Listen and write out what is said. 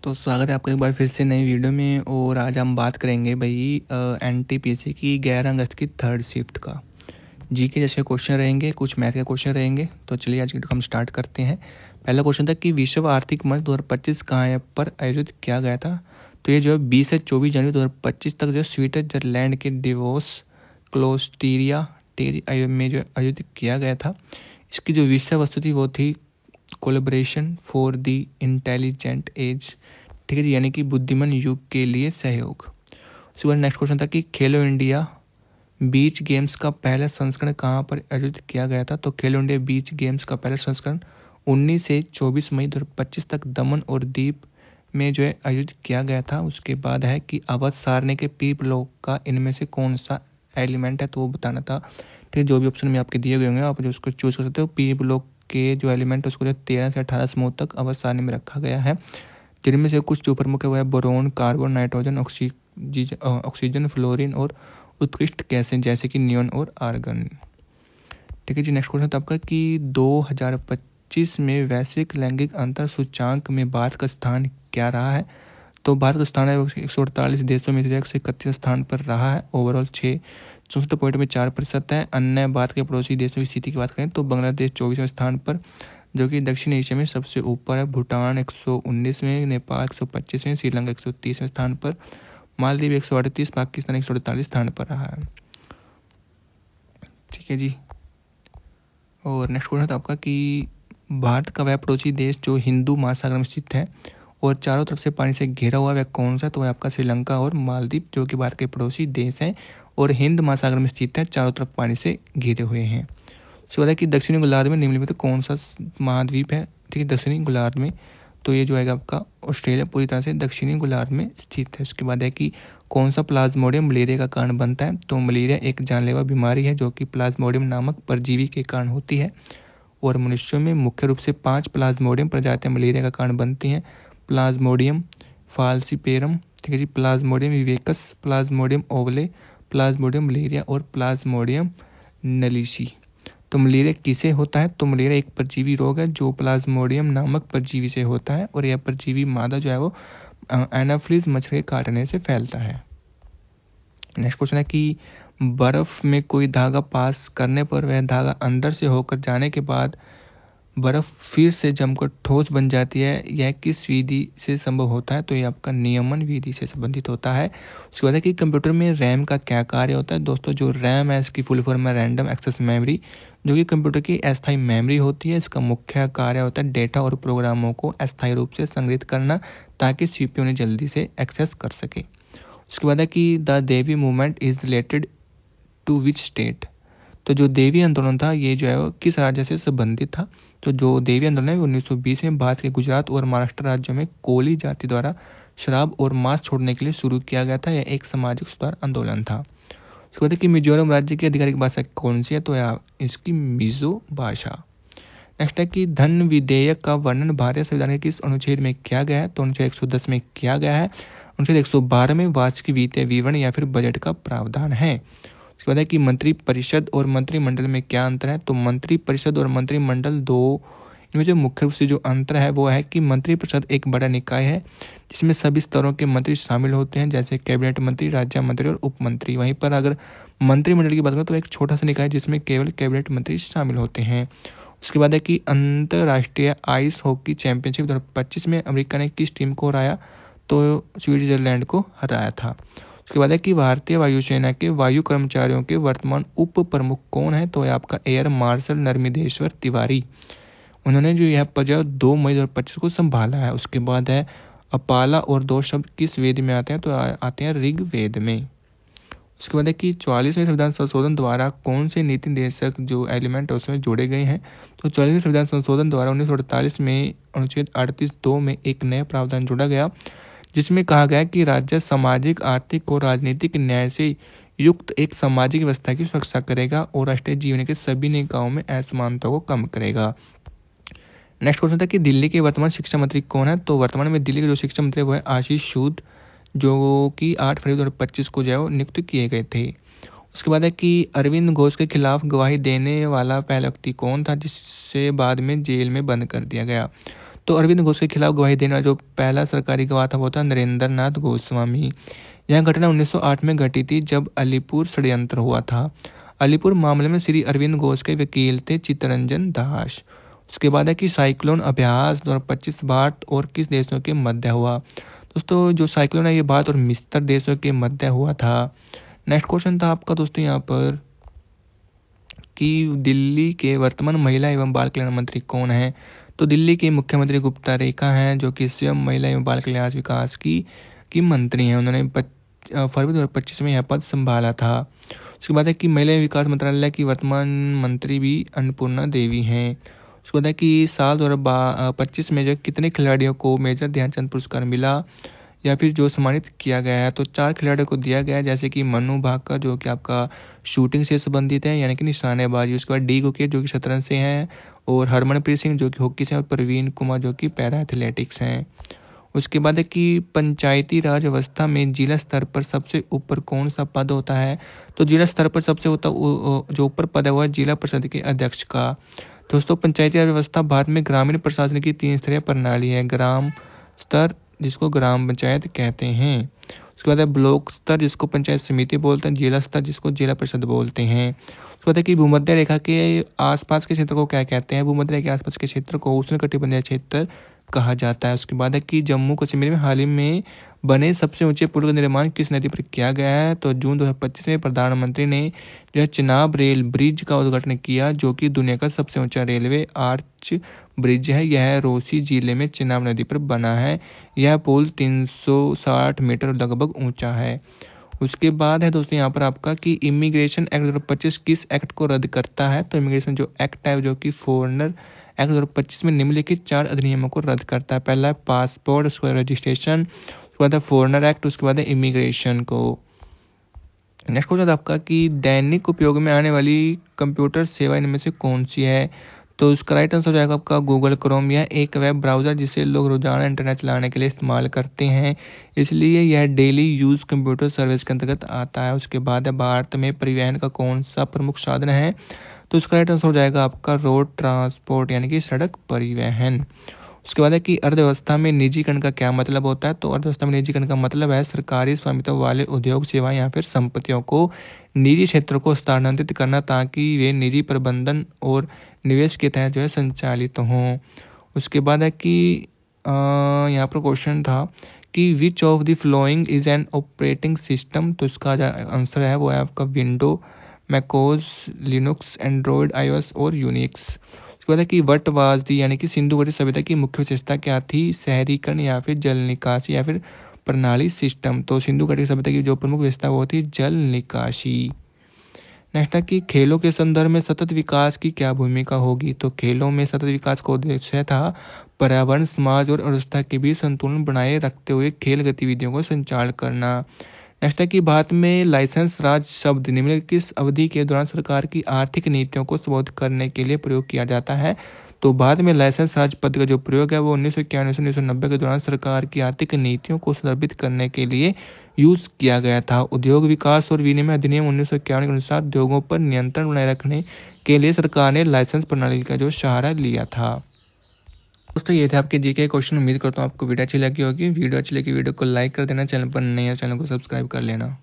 तो स्वागत है आपका एक बार फिर से नई वीडियो में। और आज हम बात करेंगे भाई एनटीपीसी की 11 अगस्त की थर्ड शिफ्ट का जी के जैसे क्वेश्चन रहेंगे, कुछ मैथ के क्वेश्चन रहेंगे। तो चलिए आज की वीडियो हम स्टार्ट करते हैं। पहला क्वेश्चन था कि विश्व आर्थिक मंच 2025 कहाँ पर आयोजित किया गया था। तो ये जो है 20 से 24 जनवरी 2025 तक जो स्विट्जरलैंड के डिवोस क्लोस्टीरिया में जो आयोजित किया गया था। इसकी जो विषय वस्तु थी वो थी collaboration for the intelligent age, ठीक है जी, यानी कि बुद्धिमान युग के लिए सहयोग। उसके बाद नेक्स्ट क्वेश्चन था कि खेलो इंडिया बीच गेम्स का पहला संस्करण कहाँ पर आयोजित किया गया था। तो खेलो इंडिया बीच गेम्स का पहला संस्करण 19 से 24 मई 2025 तक दमन और दीप में जो है आयोजित किया गया था। उसके बाद है कि अवध सारणी के पी ब्लॉक का इनमें से कौन सा एलिमेंट है, तो वो बताना था। ठीक है, जो भी ऑप्शन में आपके दिए गए होंगे आप जो उसको चूज कर सकते हो। पी ब्लॉक के जो एलिमेंट है उसको जो 13 से 18 समूह तक अवध सारणी में रखा गया है, जिनमें से कुछ जो प्रमुख है वो है boron, carbon, nitrogen, oxygen, fluorine और उत्कृष्ट गैसें जैसे कि नियॉन और आर्गन। ठीक है जी, नेक्स्ट क्वेश्चन था आपका कि 2025 में वैश्विक लैंगिक अंतर सूचांक में भारत का स्थान क्या रहा है। तो भारत का स्थान है 148 देशों में 131 स्थान पर रहा है। ओवरऑल 64.4% है। अन्य भारत के पड़ोसी देशों की स्थिति की बात करें तो बांग्लादेश 24वें स्थान पर, जो कि दक्षिण एशिया में सबसे ऊपर है। भूटान 119 में, नेपाल 125 में, श्रीलंका 130वें स्थान पर, मालदीव 138, पाकिस्तान 148 स्थान पर रहा है। ठीक है जी, और नेक्स्ट क्वेश्चन था आपका कि भारत का वह पड़ोसी देश जो हिंदू महासागर में स्थित है और चारों तरफ से पानी से घिरा हुआ वह कौन सा। तो वह आपका श्रीलंका और मालदीव, जो कि भारत के पड़ोसी देश हैं और हिंद महासागर में स्थित है, चारों तरफ पानी से घिरे हुए हैं। उसके बाद है कि दक्षिणी गोलार्ध में निम्नलिखित कौन सा महाद्वीप है। ठीक है, दक्षिणी गोलार्ध में तो ये जो है आपका ऑस्ट्रेलिया पूरी तरह से दक्षिणी गोलार्ध में स्थित है। उसके बाद है कि कौन सा प्लाज्मोडियम मलेरिया का कारण बनता है। तो मलेरिया एक जानलेवा बीमारी है जो कि प्लाज्मोडियम नामक परजीवी के कारण होती है और मनुष्यों में मुख्य रूप से 5 प्लाज्मोडियम प्रजातियां मलेरिया का कारण बनती हैं। प्लाज्मोडियम फाल्सिपेरम, ठीक है जी, plasmodium vivax, plasmodium ovale, plasmodium malaria और प्लाज्मोडियम नलिसी। तो मलेरिया किसे होता है। तो मलेरिया एक परजीवी रोग है जो प्लाज्मोडियम नामक परजीवी से होता है और यह परजीवी मादा जो है वो एनाफ्लिस मच्छर के काटने से फैलता है। नेक्स्ट क्वेश्चन है कि बर्फ में कोई धागा पास करने पर वह धागा अंदर से होकर जाने के बाद बर्फ फिर से जमकर ठोस बन जाती है, यह किस विधि से संभव होता है। तो ये आपका नियमन विधि से संबंधित होता है। उसके बाद है कि कंप्यूटर में रैम का क्या कार्य होता है। दोस्तों, जो रैम है इसकी फुल फॉर्म है रैंडम एक्सेस मेमोरी, जो कि कंप्यूटर की अस्थायी मेमोरी होती है। इसका मुख्य कार्य होता है डेटा और प्रोग्रामों को अस्थायी रूप से संग्रहित करना ताकि सीपीयू उन्हें जल्दी से एक्सेस कर सके। उसके बाद है कि the Devi movement is related to which state. तो जो देवी आंदोलन था ये जो है वो किस राज्य से संबंधित था। तो जो देवी आंदोलन है 1920 में भारत के गुजरात और महाराष्ट्र राज्यों में कोली जाति द्वारा शराब और मांस छोड़ने के लिए शुरू किया गया था। यह एक सामाजिक सुधार आंदोलन था। उसके बाद कि मिजोरम राज्य की आधिकारिक भाषा कौन सी है। तो इसकी मिजो भाषा। नेक्स्ट है कि धन विधेयक का वर्णन भारतीय संविधान के किस अनुच्छेद में किया गया है। तो अनुच्छेद 110 में किया गया है। अनुच्छेद 112 में वार्षिक वित्तीय विवरण या फिर बजट का प्रावधान है। उसके बाद है कि मंत्री परिषद और मंत्रिमंडल में क्या अंतर है। तो मंत्री परिषद और मंत्रिमंडल दो, इनमें जो मुख्य रूप से जो अंतर है वो है कि मंत्री परिषद एक बड़ा निकाय है जिसमें सभी स्तरों के मंत्री शामिल होते हैं, जैसे कैबिनेट मंत्री, राज्य मंत्री और उप मंत्री। वहीं पर अगर मंत्रिमंडल की बात करें तो एक छोटा सा निकाय जिसमें केवल कैबिनेट मंत्री शामिल होते हैं। उसके बाद है कि अंतर्राष्ट्रीय आइस हॉकी चैंपियनशिप 2025 में अमेरिका ने किस टीम को हराया। तो स्विट्जरलैंड को हराया था। उसके बाद है कि भारतीय वायुसेना के वायु कर्मचारियों के वर्तमान उप प्रमुख कौन है। तो आपका एयर मार्शल नर्मदेश्वर तिवारी, उन्होंने जो यह पद 2 मई 2025 को संभाला है। उसके बाद है अपाला और 2 शब्द किस वेद में आते हैं। तो आते हैं ऋग्वेद में। उसके बाद है कि 44वें संविधान संशोधन द्वारा कौन से नीति निर्देशक जो एलिमेंट है उसमें जोड़े गए हैं। तो 44वें संविधान संशोधन द्वारा 1948 में अनुच्छेद 38(2) में एक नया प्रावधान जोड़ा गया जिसमें कहा गया कि राज्य सामाजिक, आर्थिक और राजनीतिक न्याय से युक्त एक सामाजिक व्यवस्था की सुरक्षा करेगा और राष्ट्रीय जीवन के सभी निकायों में असमानता को कम करेगा। नेक्स्ट क्वेश्चन था कि दिल्ली के वर्तमान शिक्षा मंत्री कौन है। तो वर्तमान में दिल्ली के जो शिक्षा मंत्री वो है आशीष सूद, जो कि 8 फरवरी 2025 को जो है वो नियुक्त किए गए थे। उसके बाद है कि अरविंद घोष के खिलाफ गवाही देने वाला पहला व्यक्ति कौन था जिससे बाद में जेल में बंद कर दिया गया। तो अरविंद घोष के खिलाफ गवाही देने वाला जो पहला सरकारी गवाह था वो था नरेंद्र नाथ गोस्वामी। यह घटना 1908 में घटी थी जब अलीपुर षड्यंत्र हुआ था। अलीपुर मामले में श्री अरविंद घोष के वकील थे चित्तरंजन दास। उसके बाद है कि साइक्लोन अभ्यास 2025 भारत और किस देशों के मध्य हुआ। दोस्तों जो साइक्लोन है ये भारत और मिस्र देशों के मध्य हुआ था। नेक्स्ट क्वेश्चन था आपका दोस्तों यहाँ पर कि दिल्ली के वर्तमान महिला एवं बाल कल्याण मंत्री कौन है। तो दिल्ली के मुख्यमंत्री गुप्ता रेखा हैं जो कि स्वयं महिला एवं बाल कल्याण विकास की मंत्री हैं। उन्होंने फरवरी 2025 में यह पद संभाला था। उसके बाद है कि महिला विकास मंत्रालय की वर्तमान मंत्री भी अन्नपूर्णा देवी हैं। उसके बाद है कि साल 2025 में जो कितने खिलाड़ियों को मेजर ध्यानचंद पुरस्कार मिला या फिर जो सम्मानित किया गया है। तो 4 खिलाड़ियों को दिया गया है, जैसे कि मनु भाकर जो कि आपका शूटिंग से संबंधित है यानी कि निशानेबाजी। उसके बाद डी गुकेश जो कि शतरंज से हैं, और हरमनप्रीत सिंह जो कि हॉकी से, और प्रवीण कुमार जो कि पैरा एथलेटिक्स हैं। उसके बाद है कि पंचायती राज व्यवस्था में जिला स्तर पर सबसे ऊपर कौन सा पद होता है। तो जिला स्तर पर सबसे जो ऊपर पद है वो है जिला परिषद के अध्यक्ष का। दोस्तों पंचायती राज व्यवस्था भारत में ग्रामीण प्रशासन की 3 स्तरीय प्रणाली है। ग्राम स्तर जिसको ग्राम पंचायत कहते हैं, उसके बाद है ब्लॉक स्तर जिसको पंचायत समिति बोलते हैं, जिला स्तर जिसको जिला परिषद बोलते हैं। उसके बाद है कि भूमध्य रेखा के आसपास के क्षेत्र को क्या कहते हैं। भूमध्य रेखा के आसपास के क्षेत्र को उष्णकटिबंधीय क्षेत्र कहा जाता है। उसके बाद है कि जम्मू कश्मीर में हाल ही में बने सबसे ऊंचे पुल का निर्माण किस नदी पर किया गया है। तो जून 2025 में प्रधानमंत्री ने जो है चिनाब रेल ब्रिज का उद्घाटन किया जो कि दुनिया का सबसे ऊंचा रेलवे आर्च ब्रिज है। यह रोसी जिले में चिनाब नदी पर बना है। यह पुल 360 मीटर लगभग ऊंचा है। उसके बाद है दोस्तों यहाँ पर आपका कि इमिग्रेशन एक्ट 2025 किस एक्ट को रद्द करता है। तो इमिग्रेशन जो एक्ट है जो कि फॉरेनर एक्ट 2025 में निम्नलिखित 4 अधिनियमों को रद्द करता है। पहला है पासपोर्ट, उसके बाद रजिस्ट्रेशन, उसके बाद है फॉरेनर एक्ट, उसके बाद है इमिग्रेशन को। नेक्स्ट क्वेश्चन आपका कि दैनिक उपयोग में आने वाली कंप्यूटर सेवा इनमें से कौन सी है। तो उसका राइट आंसर हो जाएगा आपका गूगल क्रोम। यह एक वेब ब्राउज़र जिसे लोग रोजाना इंटरनेट चलाने के लिए इस्तेमाल करते हैं, इसलिए यह डेली यूज़ कंप्यूटर सर्विस के अंतर्गत आता है। उसके बाद है भारत में परिवहन का कौन सा प्रमुख साधन है। तो उसका राइट आंसर हो जाएगा आपका रोड ट्रांसपोर्ट यानी कि सड़क परिवहन। उसके बाद है कि अर्थव्यवस्था में निजीकरण का क्या मतलब होता है। तो अर्थव्यवस्था में निजीकरण का मतलब है सरकारी स्वामित्व वाले उद्योग, सेवाएं या फिर संपत्तियों को निजी क्षेत्र को स्थानांतरित करना ताकि वे निजी प्रबंधन और निवेश के तहत जो है संचालित हों। उसके बाद है कि यहाँ पर क्वेश्चन था कि which of the following is an operating system. तो इसका आंसर है वो है आपका window, macOS, Linux, Android, iOS और यूनिक्स। उसके बाद है कि वट वाज दी यानी कि सिंधु घाटी सभ्यता की मुख्य विशेषता क्या थी। शहरीकरण या फिर जल निकासी या फिर प्रणाली सिस्टम। तो सिंधु घाटी सभ्यता की जो प्रमुख विशेषता वो थी जल निकासी। नेक्स्ट है कि खेलों के संदर्भ में सतत विकास की क्या भूमिका होगी। तो खेलों में सतत विकास का उद्देश्य था पर्यावरण, समाज और अर्थव्यवस्था के बीच संतुलन बनाए रखते हुए खेल गतिविधियों को संचालन करना। नेक्स्ट है कि भारत में लाइसेंस राज शब्द निम्नलिखित किस अवधि के दौरान सरकार की आर्थिक नीतियों को संबोधित करने के लिए प्रयोग किया जाता है। तो भारत में लाइसेंस राज पद का जो प्रयोग है वो 1991 से 1990 के दौरान सरकार की आर्थिक नीतियों को संदर्भित करने के लिए यूज किया गया था। उद्योग विकास और विनिमय अधिनियम 1991 के अनुसार उद्योगों पर नियंत्रण बनाए रखने के लिए सरकार ने लाइसेंस प्रणाली का जो सहारा लिया था। दोस्तों ये थे आपके जीके क्वेश्चन। उम्मीद करता हूँ आपको वीडियो अच्छी लगी होगी। वीडियो अच्छी लगी वीडियो को लाइक कर देना, चैनल पर नए हैं चैनल को सब्सक्राइब कर लेना।